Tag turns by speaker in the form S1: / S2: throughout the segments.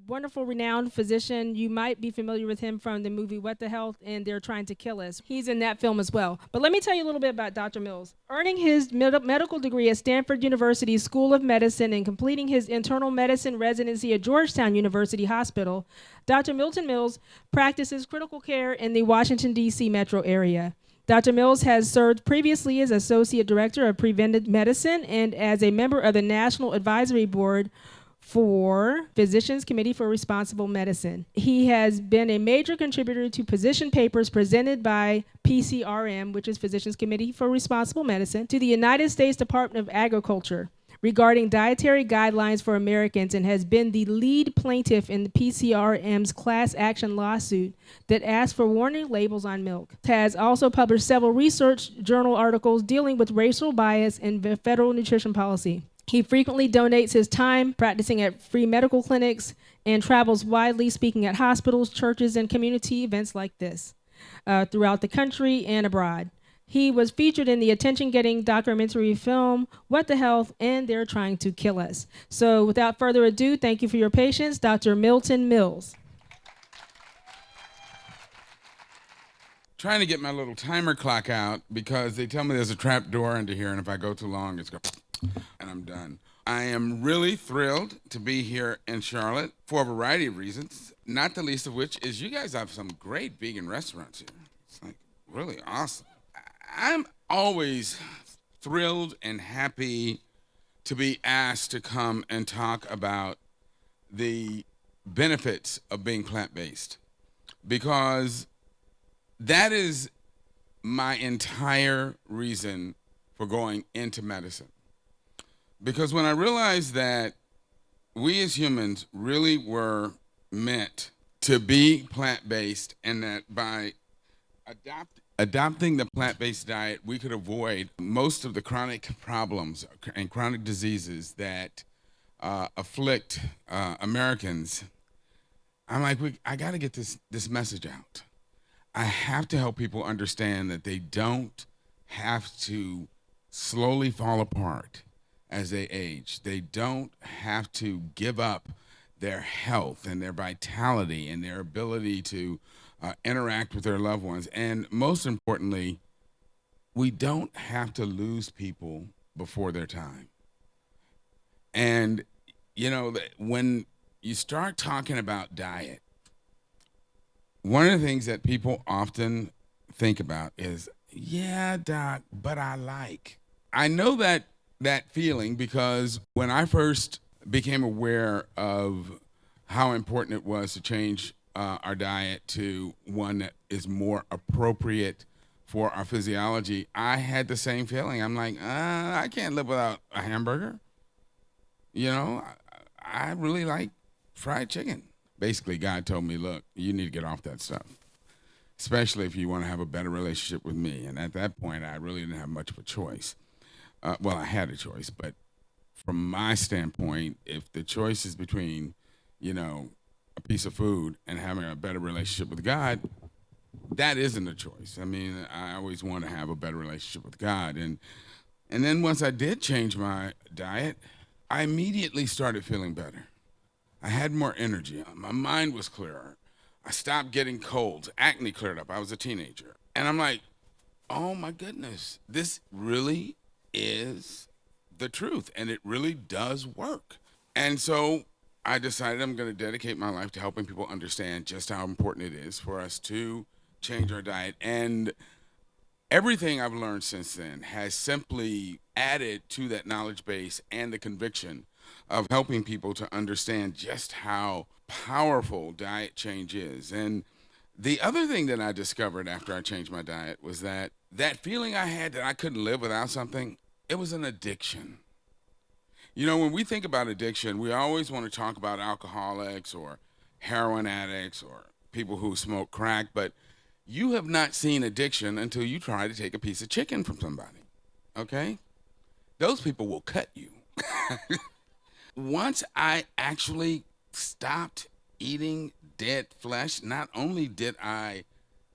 S1: wonderful, renowned physician. You might be familiar with him from the movie What the Health and They're Trying to Kill Us. He's in that film as well. But let me tell you a little bit about Dr. Mills. Earning his medical degree at Stanford University School of Medicine and completing his internal medicine residency at Georgetown University Hospital, Dr. Milton Mills practices critical care in the Washington, D.C. metro area. Dr. Mills has served previously as Associate Director of Preventive Medicine and as a member of the National Advisory Board for Physicians Committee for Responsible Medicine. He has been a major contributor to position papers presented by PCRM, which is Physicians Committee for Responsible Medicine, to the United States Department of Agriculture regarding dietary guidelines for Americans, and has been the lead plaintiff in the PCRM's class action lawsuit that asked for warning labels on milk. Has also published several research journal articles dealing with racial bias in federal nutrition policy. He frequently donates his time practicing at free medical clinics and travels widely speaking at hospitals, churches, and community events like this throughout the country and abroad. He was featured in the attention-getting documentary film, What the Health, and They're Trying to Kill Us. So without further ado, thank you for your patience, Dr. Milton Mills.
S2: Trying to get my little timer clock out because they tell me there's a trap door into here, and if I go too long, it's going and I'm done. I am really thrilled to be here in Charlotte for a variety of reasons, not the least of which is you guys have some great vegan restaurants here. It's like really awesome. I'm always thrilled and happy to be asked to come and talk about the benefits of being plant-based, because that is my entire reason for going into medicine. Because when I realized that we as humans really were meant to be plant-based, and that by adopting the plant-based diet, we could avoid most of the chronic problems and chronic diseases that afflict Americans, I'm like, I got to get this message out. I have to help people understand that they don't have to slowly fall apart as they age. They don't have to give up their health and their vitality and their ability to interact with their loved ones. And most importantly, we don't have to lose people before their time. And, you know, when you start talking about diet, one of the things that people often think about is, yeah, doc, but I like. I know that feeling because when I first became aware of how important it was to change our diet to one that is more appropriate for our physiology, I had the same feeling. I'm like, I can't live without a hamburger. You know, I really like fried chicken. Basically, God told me, look, you need to get off that stuff, especially if you want to have a better relationship with me. And at that point, I really didn't have much of a choice. Well, I had a choice, but from my standpoint, if the choice is between, you know, a piece of food and having a better relationship with God, that isn't a choice. I mean, I always want to have a better relationship with God. And then once I did change my diet, I immediately started feeling better. I had more energy. My mind was clearer. I stopped getting colds. Acne cleared up. I was a teenager. And I'm like, oh my goodness, this really is the truth, and it really does work. And so I decided I'm going to dedicate my life to helping people understand just how important it is for us to change our diet. And everything I've learned since then has simply added to that knowledge base and the conviction of helping people to understand just how powerful diet change is. And the other thing that I discovered after I changed my diet was that feeling I had that I couldn't live without something, it was an addiction. You know, when we think about addiction, we always want to talk about alcoholics or heroin addicts or people who smoke crack, but you have not seen addiction until you try to take a piece of chicken from somebody, okay? Those people will cut you. Once I actually stopped eating dead flesh, not only did I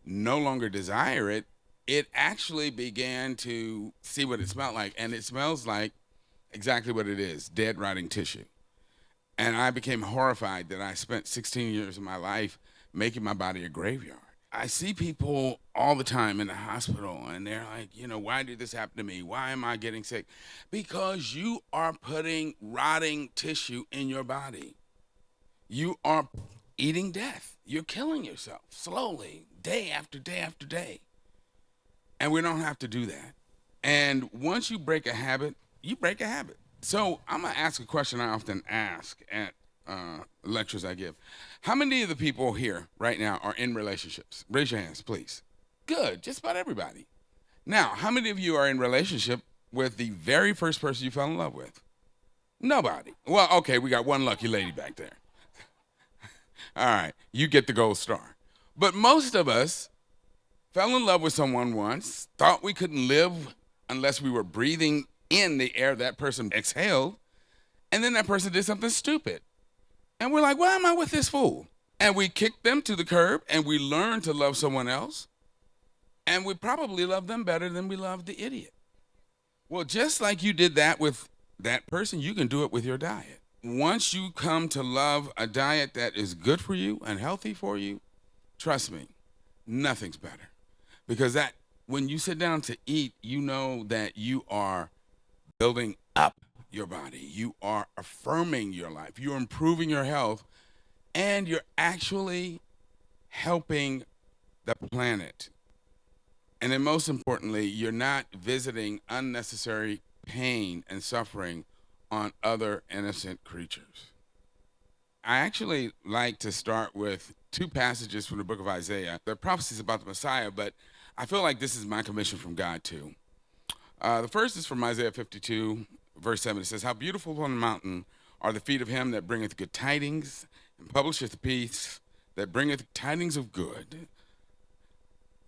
S2: no longer desire it, it actually began to see what it smelled like. And it smells like exactly what it is, dead rotting tissue. And I became horrified that I spent 16 years of my life making my body a graveyard. I see people all the time in the hospital and they're like, why did this happen to me? Why am I getting sick? Because you are putting rotting tissue in your body. You are eating death. You're killing yourself slowly, day after day after day. And we don't have to do that. And once you break a habit, you break a habit. So I'm going to ask a question I often ask at lectures I give. How many of the people here right now are in relationships? Raise your hands, please. Good, just about everybody. Now, how many of you are in relationship with the very first person you fell in love with? Nobody. Well, okay, we got one lucky lady back there. All right, you get the gold star. But most of us fell in love with someone once, thought we couldn't live unless we were breathing in the air that person exhaled, and then that person did something stupid. And we're like, why am I with this fool? And we kick them to the curb, and we learn to love someone else, and we probably love them better than we love the idiot. Well, just like you did that with that person, you can do it with your diet. Once you come to love a diet that is good for you and healthy for you, trust me, nothing's better. Because that when you sit down to eat, you know that you are building up your body. You are affirming your life. You're improving your health, and you're actually helping the planet. And then most importantly, you're not visiting unnecessary pain and suffering on other innocent creatures. I actually like to start with two passages from the book of Isaiah. They're prophecies about the Messiah, but I feel like this is my commission from God too. The first is from Isaiah 52, verse 7. It says, how beautiful upon the mountain are the feet of him that bringeth good tidings, and publisheth peace, that bringeth tidings of good.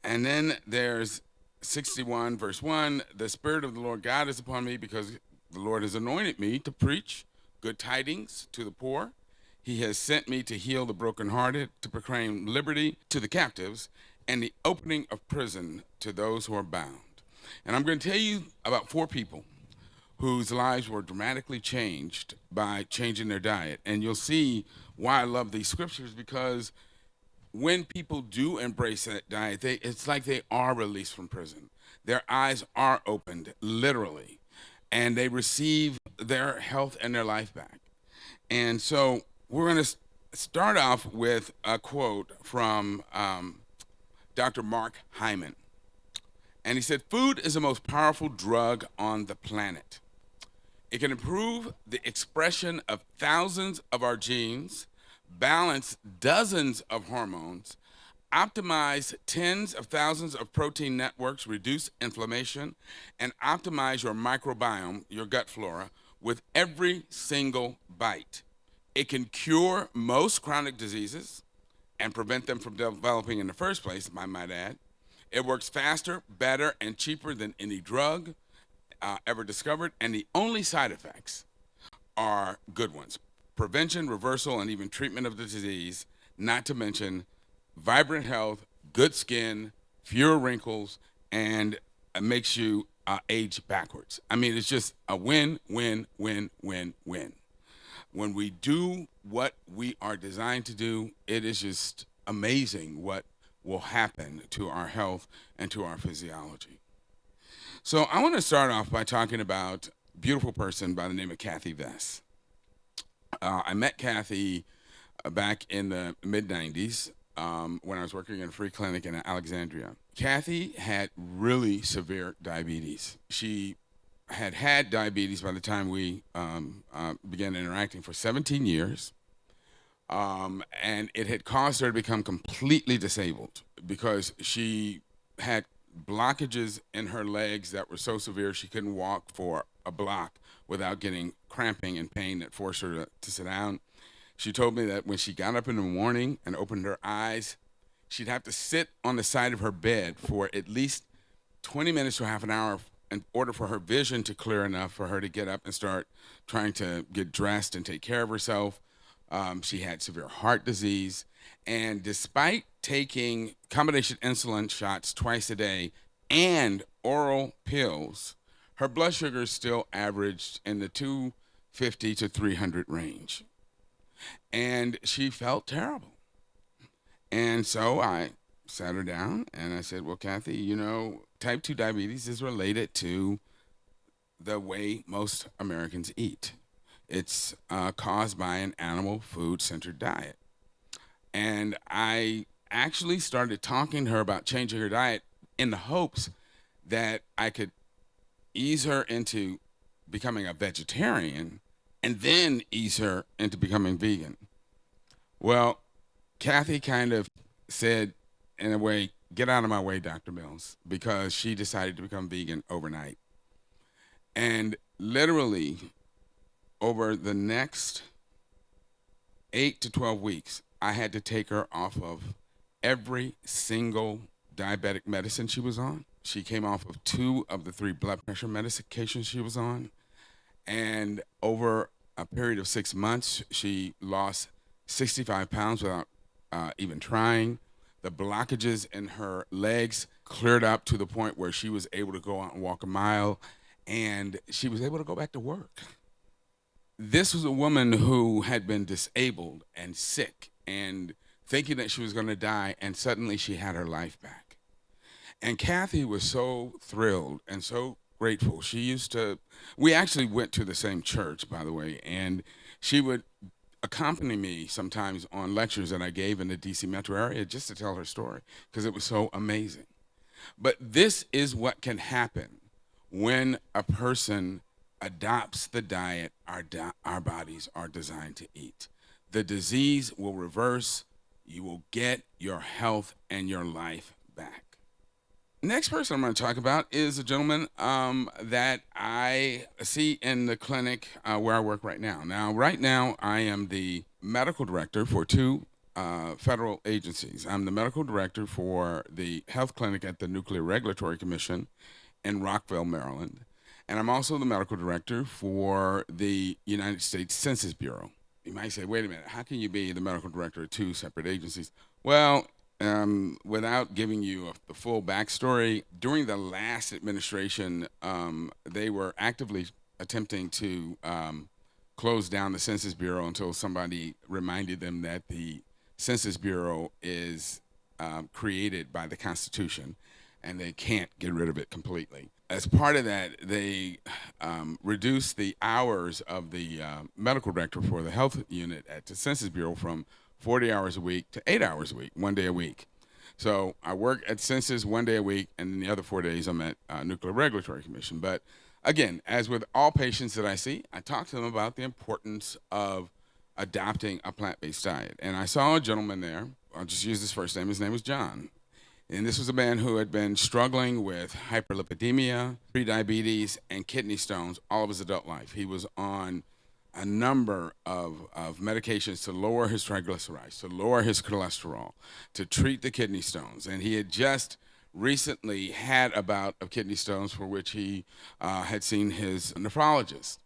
S2: And then there's 61, verse 1. The Spirit of the Lord God is upon me, because the Lord has anointed me to preach good tidings to the poor. He has sent me to heal the brokenhearted, to proclaim liberty to the captives, and the opening of prison to those who are bound. And I'm going to tell you about 4 people whose lives were dramatically changed by changing their diet. And you'll see why I love these scriptures, because when people do embrace that diet, it's like they are released from prison. Their eyes are opened, literally, and they receive their health and their life back. And so we're going to start off with a quote from Dr. Mark Hyman. And he said, food is the most powerful drug on the planet. It can improve the expression of thousands of our genes, balance dozens of hormones, optimize tens of thousands of protein networks, reduce inflammation, and optimize your microbiome, your gut flora, with every single bite. It can cure most chronic diseases and prevent them from developing in the first place, I might add. It works faster, better, and cheaper than any drug ever discovered, and the only side effects are good ones: prevention, reversal, and even treatment of the disease, not to mention vibrant health, good skin, fewer wrinkles, and it makes you age backwards. I mean, it's just a win, win, win, win, win. When we do what we are designed to do, it is just amazing what will happen to our health and to our physiology. So I want to start off by talking about a beautiful person by the name of Kathy Vess. I met Kathy back in the mid-90s when I was working in a free clinic in Alexandria. Kathy had really severe diabetes. She had diabetes by the time we began interacting for 17 years. And it had caused her to become completely disabled because she had blockages in her legs that were so severe she couldn't walk for a block without getting cramping and pain that forced her to sit down. She told me that when she got up in the morning and opened her eyes, she'd have to sit on the side of her bed for at least 20 minutes to half an hour in order for her vision to clear enough for her to get up and start trying to get dressed and take care of herself. She had severe heart disease, and despite taking combination insulin shots twice a day and oral pills, her blood sugar still averaged in the 250 to 300 range. And she felt terrible. And so I sat her down and I said, well, Kathy, type 2 diabetes is related to the way most Americans eat. It's caused by an animal food centered diet. And I actually started talking to her about changing her diet in the hopes that I could ease her into becoming a vegetarian and then ease her into becoming vegan. Well, Kathy kind of said, in a way, get out of my way, Dr. Mills, because she decided to become vegan overnight. And literally, over the next 8 to 12 weeks, I had to take her off of every single diabetic medicine she was on. She came off of 2 of the 3 blood pressure medications she was on. And over a period of 6 months, she lost 65 pounds without even trying. The blockages in her legs cleared up to the point where she was able to go out and walk a mile, and she was able to go back to work. This was a woman who had been disabled and sick and thinking that she was going to die, and suddenly she had her life back. And Kathy was so thrilled and so grateful. We actually went to the same church, by the way, and she would accompany me sometimes on lectures that I gave in the DC metro area just to tell her story because it was so amazing. But this is what can happen when a person adopts the diet our bodies are designed to eat. The disease will reverse. You will get your health and your life back. Next person I'm going to talk about is a gentleman that I see in the clinic where I work right now. Now, right now, I am the medical director for 2 federal agencies. I'm the medical director for the health clinic at the Nuclear Regulatory Commission in Rockville, Maryland. And I'm also the medical director for the United States Census Bureau. You might say, wait a minute, how can you be the medical director of 2 separate agencies? Well, without giving you the full backstory, during the last administration, they were actively attempting to close down the Census Bureau until somebody reminded them that the Census Bureau is created by the Constitution and they can't get rid of it completely. As part of that, they reduced the hours of the medical director for the health unit at the Census Bureau from 40 hours a week to 8 hours a week, 1 day a week. So I work at Census 1 day a week, and then the other 4 days I'm at Nuclear Regulatory Commission. But again, as with all patients that I see, I talk to them about the importance of adopting a plant-based diet. And I saw a gentleman there. I'll just use his first name. His name was John. And this was a man who had been struggling with hyperlipidemia, prediabetes, and kidney stones all of his adult life. He was on a number of medications to lower his triglycerides, to lower his cholesterol, to treat the kidney stones. And he had just recently had a bout of kidney stones for which he had seen his nephrologist.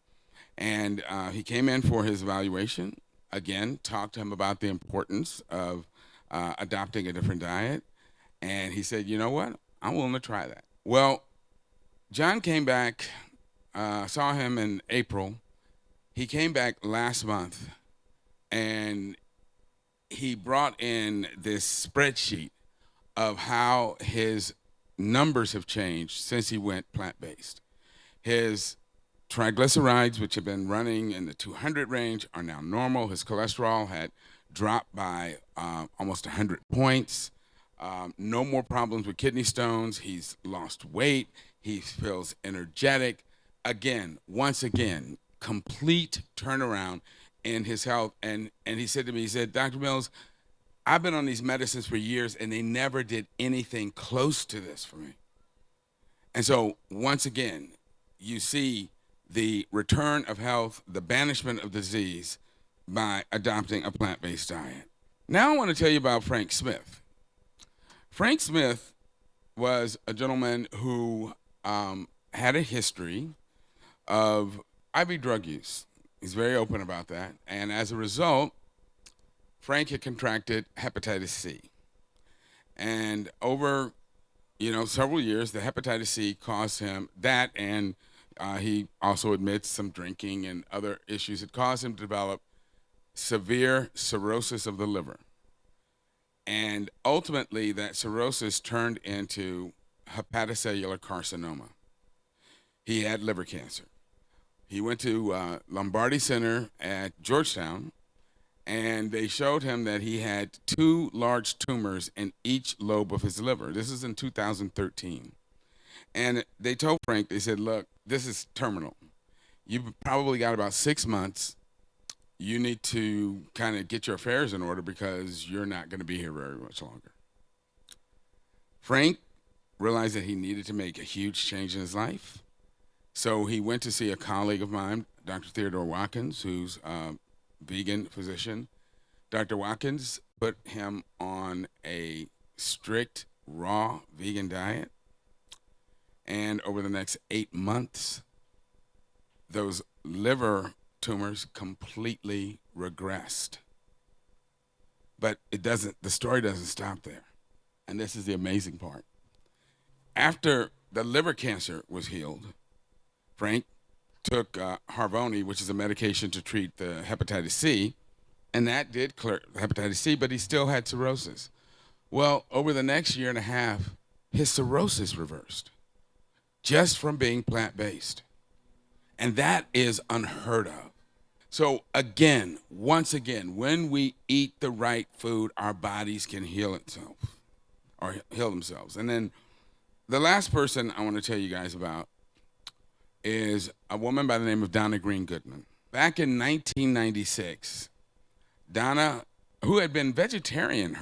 S2: And he came in for his evaluation, again, talked to him about the importance of adopting a different diet. And he said, you know what? I'm willing to try that. Well, John came back, saw him in April. He came back last month, and he brought in this spreadsheet of how his numbers have changed since he went plant-based. His triglycerides, which have been running in the 200 range, are now normal. His cholesterol had dropped by almost 100 points. No more problems with kidney stones. He's lost weight. He feels energetic. Again, once again, complete turnaround in his health. And he said to me, he said, Dr. Mills, I've been on these medicines for years and they never did anything close to this for me. And so once again, you see the return of health, the banishment of disease by adopting a plant-based diet. Now I want to tell you about Frank Smith. Frank Smith was a gentleman who had a history of IV drug use. He's very open about that. And as a result, Frank had contracted hepatitis C. And over, several years, the hepatitis C caused him that, and he also admits some drinking and other issues. It caused him to develop severe cirrhosis of the liver. And ultimately, that cirrhosis turned into hepatocellular carcinoma. He had liver cancer. He went to Lombardi Center at Georgetown, and they showed him that he had two large tumors in each lobe of his liver. This is in 2013. And they told Frank, they said, look, this is terminal. You've probably got about 6 months. You need to kind of get your affairs in order because you're not going to be here very much longer. Frank realized that he needed to make a huge change in his life. So he went to see a colleague of mine, Dr. Theodore Watkins, who's a vegan physician. Dr. Watkins put him on a strict raw vegan diet. And over the next 8 months, those liver tumors completely regressed. But the story doesn't stop there. And this is the amazing part. After the liver cancer was healed, Frank took Harvoni, which is a medication to treat the hepatitis C, and that did clear hepatitis C, but he still had cirrhosis. Well, over the next year and a half, his cirrhosis reversed just from being plant-based. And that is unheard of. So again, once again, when we eat the right food, our bodies can heal itself or heal themselves. And then the last person I want to tell you guys about is a woman by the name of Donna Green Goodman. Back in 1996, Donna, who had been vegetarian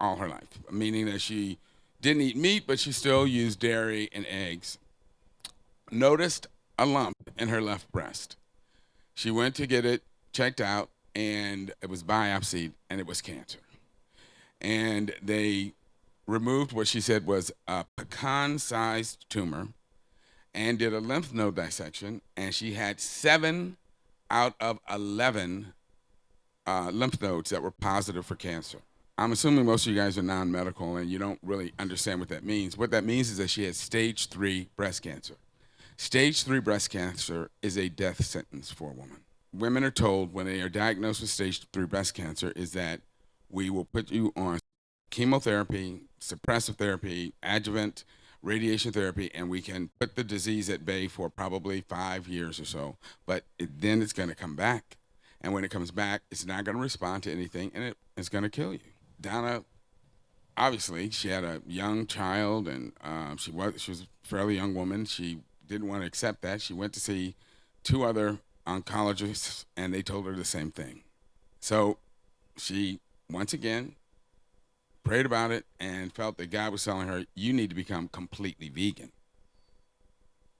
S2: all her life, meaning that she didn't eat meat, but she still used dairy and eggs, noticed a lump in her left breast. She went to get it checked out, and it was biopsied, and it was cancer. And they removed what she said was a pecan-sized tumor and did a lymph node dissection, and she had 7 out of 11 lymph nodes that were positive for cancer. I'm assuming most of you guys are non-medical and you don't really understand what that means. What that means is that she had stage 3 breast cancer. Stage 3 breast cancer is a death sentence for a woman. Women are told when they are diagnosed with stage 3 breast cancer is that we will put you on chemotherapy, suppressive therapy, adjuvant, radiation therapy, and we can put the disease at bay for probably 5 years or so. But then it's going to come back. And when it comes back, it's not going to respond to anything, and it's going to kill you. Donna, obviously, she had a young child, and she was a fairly young woman. She didn't want to accept that. She went to see 2 other oncologists, and they told her the same thing. So she, once again, prayed about it and felt that God was telling her, you need to become completely vegan.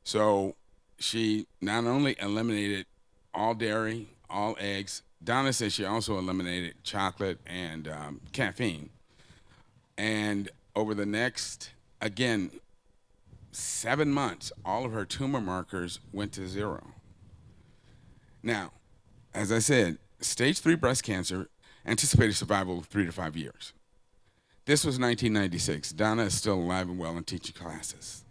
S2: So she not only eliminated all dairy, all eggs. Donna said she also eliminated chocolate and caffeine. And over the next, again, 7 months, all of her tumor markers went to 0. Now, as I said, stage 3 breast cancer, anticipated survival of 3 to 5 years. This was 1996. Donna is still alive and well and teaching classes.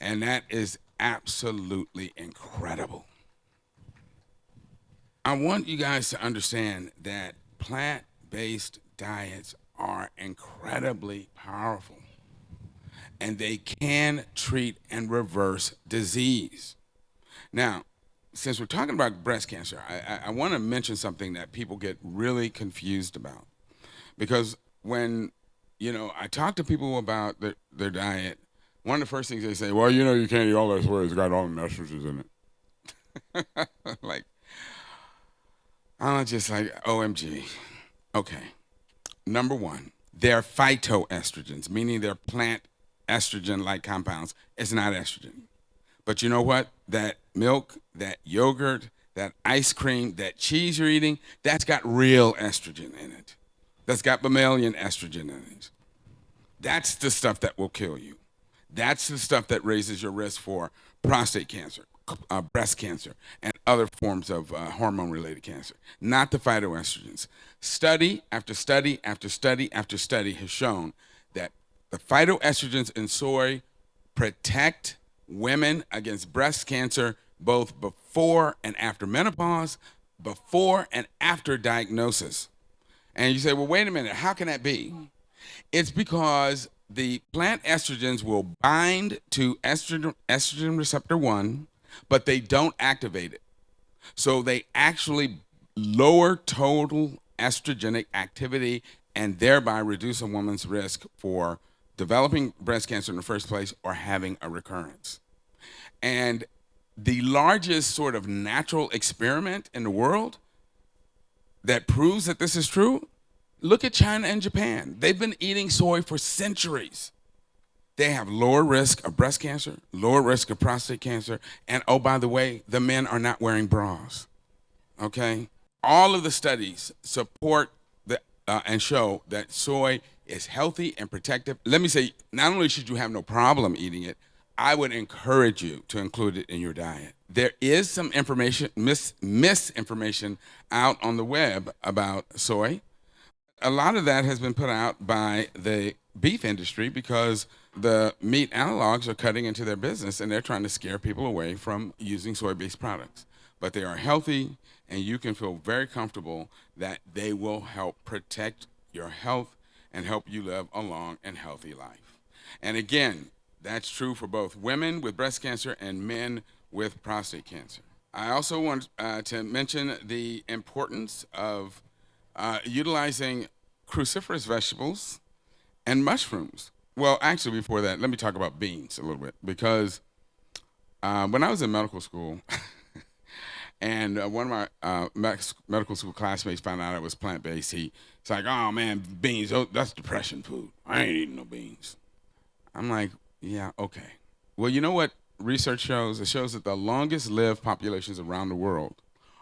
S2: And that is absolutely incredible. I want you guys to understand that plant-based diets are incredibly powerful, and they can treat and reverse disease. Now, since we're talking about breast cancer, I want to mention something that people get really confused about. Because when, I talk to people about their diet, one of the first things they say, well, you can't eat all that soy. It's got all the estrogens in it. Like, I'm just like, OMG. Okay. Number one, they're phytoestrogens, meaning they're plant estrogen-like compounds. It's not estrogen. But you know what? That milk, that yogurt, that ice cream, that cheese you're eating, that's got real estrogen in it. That's got mammalian estrogen in it. That's the stuff that will kill you. That's the stuff that raises your risk for prostate cancer, breast cancer, and other forms of hormone-related cancer, not the phytoestrogens. Study after study after study after study has shown that the phytoestrogens in soy protect women against breast cancer both before and after menopause, before and after diagnosis. And you say, well, wait a minute, how can that be? It's because the plant estrogens will bind to estrogen receptor 1, but they don't activate it. So they actually lower total estrogenic activity and thereby reduce a woman's risk for developing breast cancer in the first place or having a recurrence. And the largest sort of natural experiment in the world that proves that this is true, look at China and Japan. They've been eating soy for centuries. They have lower risk of breast cancer, lower risk of prostate cancer, and oh, by the way, the men are not wearing bras, okay? All of the studies support and show that soy is healthy and protective. Let me say, not only should you have no problem eating it, I would encourage you to include it in your diet. There is some information, misinformation out on the web about soy. A lot of that has been put out by the beef industry because the meat analogs are cutting into their business and they're trying to scare people away from using soy-based products. But they are healthy, and you can feel very comfortable that they will help protect your health and help you live a long and healthy life. And again, that's true for both women with breast cancer and men with prostate cancer. I also want to mention the importance of utilizing cruciferous vegetables and mushrooms. Well, actually, before that, let me talk about beans a little bit, because when I was in medical school, and one of my medical school classmates found out I was plant-based, he's like, oh man, beans, that's depression food. I ain't eating no beans. I'm like, yeah, okay. Well, you know what research shows? It shows that the longest lived populations around the world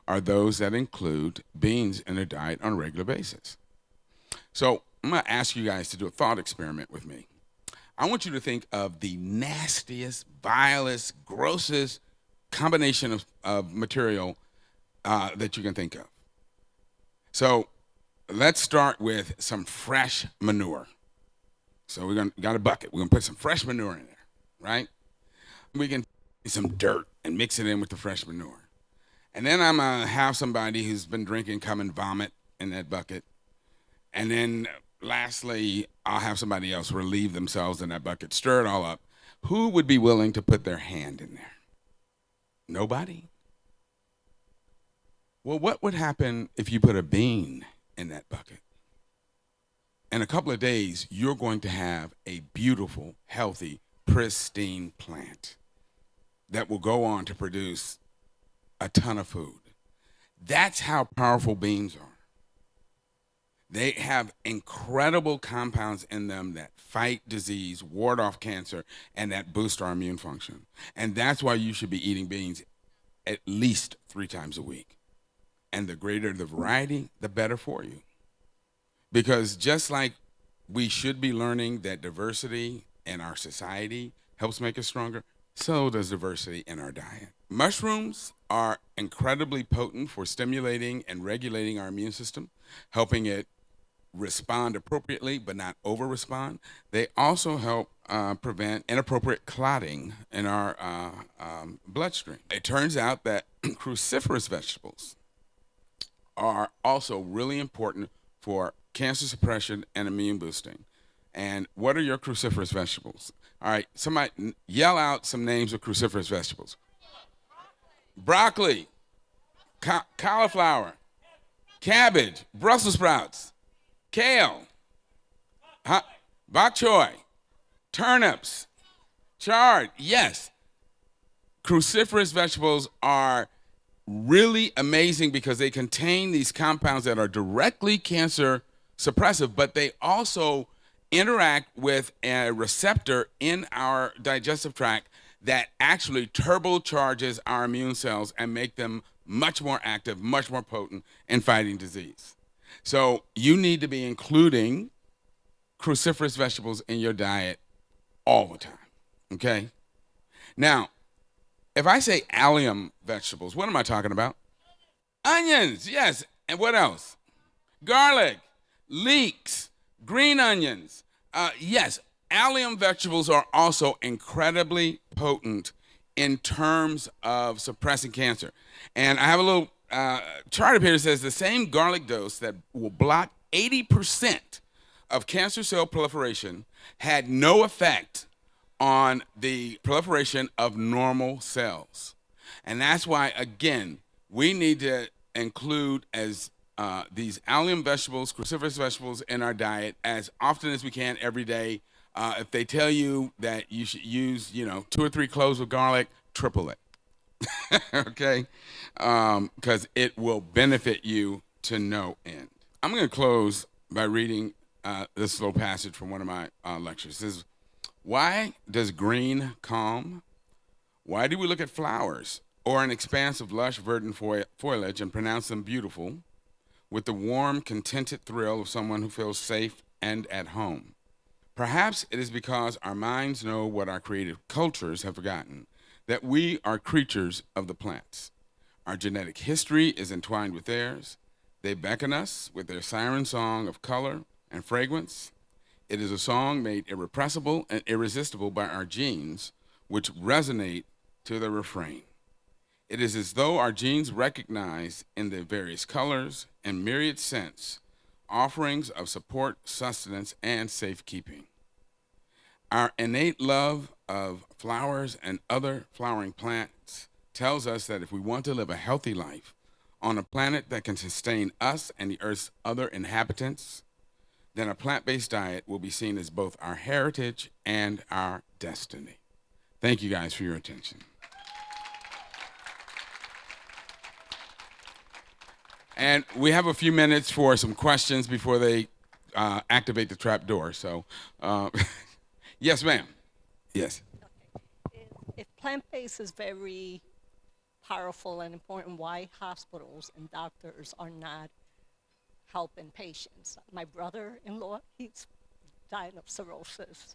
S2: are those that include beans in their diet on a regular basis. So I'm going to ask you guys to do a thought experiment with me. I want you to think of the nastiest, vilest, grossest combination of material that you can think of. So let's start with some fresh manure. So got a bucket. We're going to put some fresh manure in there, right? We can take some dirt and mix it in with the fresh manure. And then I'm going to have somebody who's been drinking come and vomit in that bucket. And then lastly, I'll have somebody else relieve themselves in that bucket, stir it all up. Who would be willing to put their hand in there? Nobody? Well, what would happen if you put a bean in that bucket? In a couple of days, you're going to have a beautiful, healthy, pristine plant that will go on to produce a ton of food. That's how powerful beans are. They have incredible compounds in them that fight disease, ward off cancer, and that boost our immune function. And that's why you should be eating beans at least 3 times a week. And the greater the variety, the better for you. Because just like we should be learning that diversity in our society helps make us stronger, so does diversity in our diet. Mushrooms are incredibly potent for stimulating and regulating our immune system, helping it respond appropriately but not over-respond. They also help prevent inappropriate clotting in our bloodstream. It turns out that cruciferous vegetables are also really important for cancer suppression and immune boosting. And what are your cruciferous vegetables? All right, somebody yell out some names of cruciferous vegetables. Broccoli, cauliflower, cabbage, Brussels sprouts, kale, bok choy, turnips, chard. Yes, cruciferous vegetables are really amazing because they contain these compounds that are directly cancer suppressive, but they also interact with a receptor in our digestive tract that actually turbocharges our immune cells and make them much more active, much more potent in fighting disease. So you need to be including cruciferous vegetables in your diet all the time, okay? Now, if I say allium vegetables, what am I talking about? Onions, yes. And what else? Garlic, leeks, green onions. Yes, allium vegetables are also incredibly potent in terms of suppressing cancer. And I have a little chart up here says the same garlic dose that will block 80% of cancer cell proliferation had no effect on the proliferation of normal cells. And that's why, again, we need to include as these allium vegetables, cruciferous vegetables in our diet as often as we can every day. If they tell you that you should use, 2 or 3 cloves of garlic, triple it. Okay? Because it will benefit you to no end. I'm going to close by reading this little passage from one of my lectures. It says, why does green calm? Why do we look at flowers or an expanse of lush, verdant foliage and pronounce them beautiful with the warm, contented thrill of someone who feels safe and at home? Perhaps it is because our minds know what our creative cultures have forgotten, that we are creatures of the plants. Our genetic history is entwined with theirs. They beckon us with their siren song of color and fragrance. It is a song made irrepressible and irresistible by our genes, which resonate to the refrain. It is as though our genes recognize in the various colors and myriad scents offerings of support, sustenance, and safekeeping. Our innate love of flowers and other flowering plants tells us that if we want to live a healthy life on a planet that can sustain us and the Earth's other inhabitants, then a plant-based diet will be seen as both our heritage and our destiny. Thank you guys for your attention. And we have a few minutes for some questions before they activate the trap door. So, yes, ma'am. Yes.
S3: Okay. If plant-based is very powerful and important, why hospitals and doctors are not helping patients? My brother-in-law, he's dying of cirrhosis.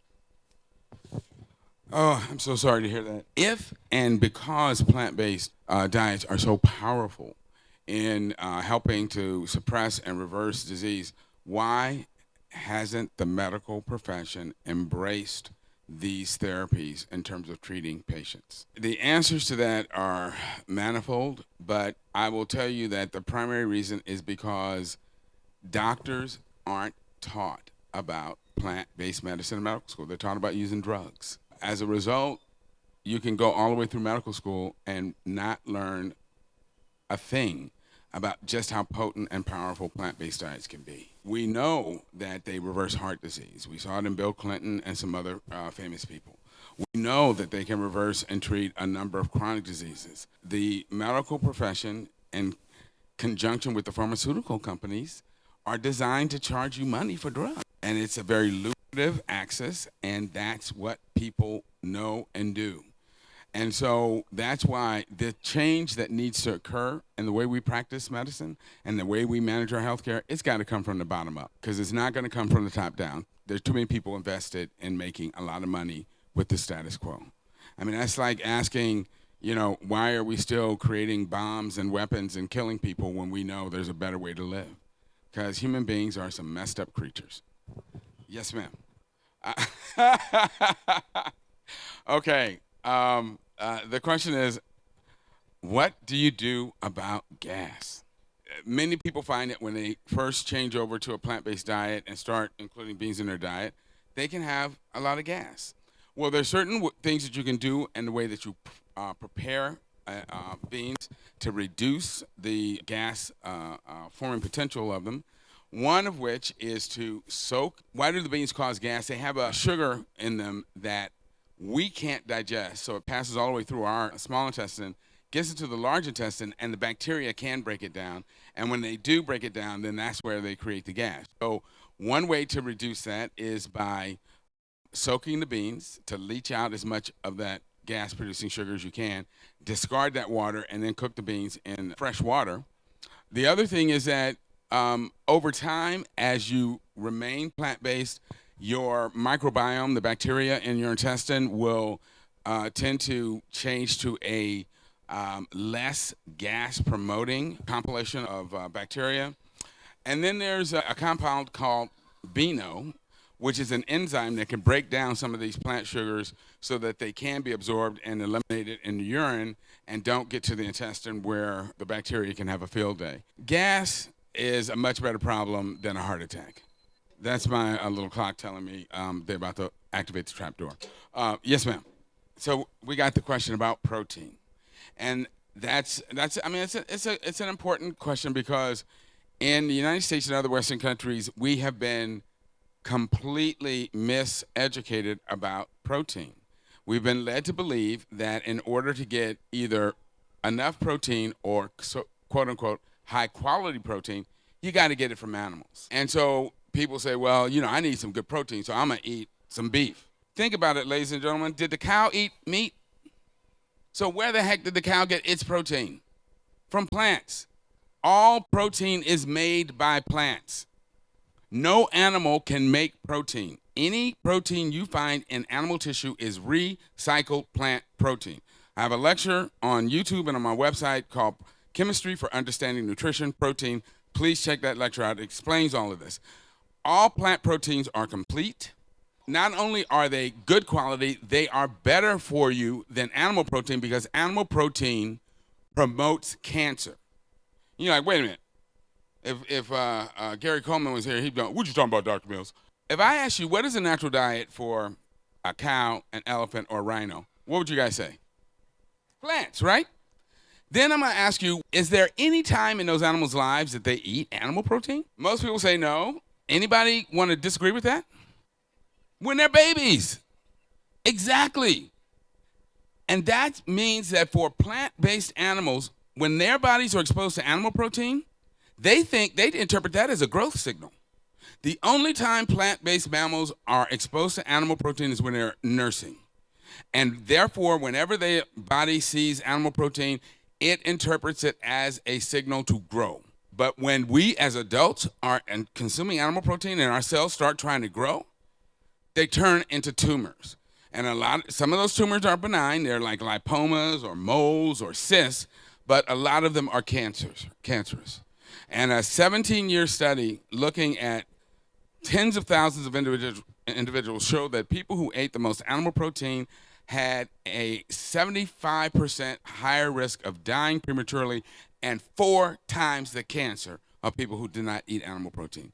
S2: Oh, I'm so sorry to hear that. If and because plant-based diets are so powerful in helping to suppress and reverse disease, why hasn't the medical profession embraced these therapies in terms of treating patients? The answers to that are manifold, but I will tell you that the primary reason is because doctors aren't taught about plant-based medicine in medical school. They're taught about using drugs. As a result, you can go all the way through medical school and not learn a thing about just how potent and powerful plant-based diets can be. We know that they reverse heart disease. We saw it in Bill Clinton and some other famous people. We know that they can reverse and treat a number of chronic diseases. The medical profession, in conjunction with the pharmaceutical companies, are designed to charge you money for drugs. And it's a very lucrative access, and that's what people know and do. And so that's why the change that needs to occur in the way we practice medicine and the way we manage our healthcare, it's got to come from the bottom up, because it's not going to come from the top down. There's too many people invested in making a lot of money with the status quo. I mean, that's like asking, why are we still creating bombs and weapons and killing people when we know there's a better way to live? Because human beings are some messed up creatures. Yes, ma'am. Okay. The question is, what do you do about gas? Many people find that when they first change over to a plant-based diet and start including beans in their diet, they can have a lot of gas. Well, there's certain things that you can do in the way that you prepare beans to reduce the gas forming potential of them. One of which is to soak. Why do the beans cause gas? They have a sugar in them that we can't digest, so it passes all the way through our small intestine, gets into the large intestine, and the bacteria can break it down. And when they do break it down, then that's where they create the gas. So one way to reduce that is by soaking the beans to leach out as much of that gas-producing sugar as you can, discard that water, and then cook the beans in fresh water. The other thing is that over time, as you remain plant-based, your microbiome, the bacteria in your intestine, will tend to change to a less gas-promoting compilation of bacteria. And then there's a compound called BINO, which is an enzyme that can break down some of these plant sugars so that they can be absorbed and eliminated in the urine and don't get to the intestine where the bacteria can have a field day. Gas is a much better problem than a heart attack. That's my little clock telling me they're about to activate the trap door. Yes, ma'am. So we got the question about protein, and that's I mean it's an important question because in the United States and other Western countries we have been completely miseducated about protein. We've been led to believe that in order to get either enough protein or quote unquote high quality protein, you got to get it from animals. And so people say, well, you know, I need some good protein, so I'm going to eat some beef. Think about it, ladies and gentlemen. Did the cow eat meat? So where the heck did the cow get its protein? From plants. All protein is made by plants. No animal can make protein. Any protein you find in animal tissue is recycled plant protein. I have a lecture on YouTube and on my website called Chemistry for Understanding Nutrition, Protein. Please check that lecture out. It explains all of this. All plant proteins are complete. Not only are they good quality, they are better for you than animal protein because animal protein promotes cancer. You're like, wait a minute. If Gary Coleman was here, he'd go, what you talking about, Dr. Mills? If I ask you, what is a natural diet for a cow, an elephant, or a rhino, what would you guys say? Plants, right? Then I'm going to ask you, is there any time in those animals' lives that they eat animal protein? Most people say no. Anybody want to disagree with that? When they're babies. Exactly. And that means that for plant-based animals, when their bodies are exposed to animal protein, they interpret that as a growth signal. The only time plant-based mammals are exposed to animal protein is when they're nursing. And therefore, whenever their body sees animal protein, it interprets it as a signal to grow. But when we as adults are consuming animal protein and our cells start trying to grow, they turn into tumors. And some of those tumors are benign. They're like lipomas or moles or cysts, but a lot of them are cancerous. And a 17-year study looking at tens of thousands of individuals showed that people who ate the most animal protein had a 75% higher risk of dying prematurely and 4 times the cancer of people who did not eat animal protein.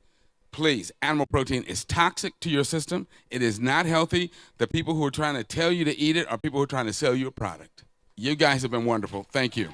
S2: Please, animal protein is toxic to your system. It is not healthy. The people who are trying to tell you to eat it are people who are trying to sell you a product. You guys have been wonderful. Thank you.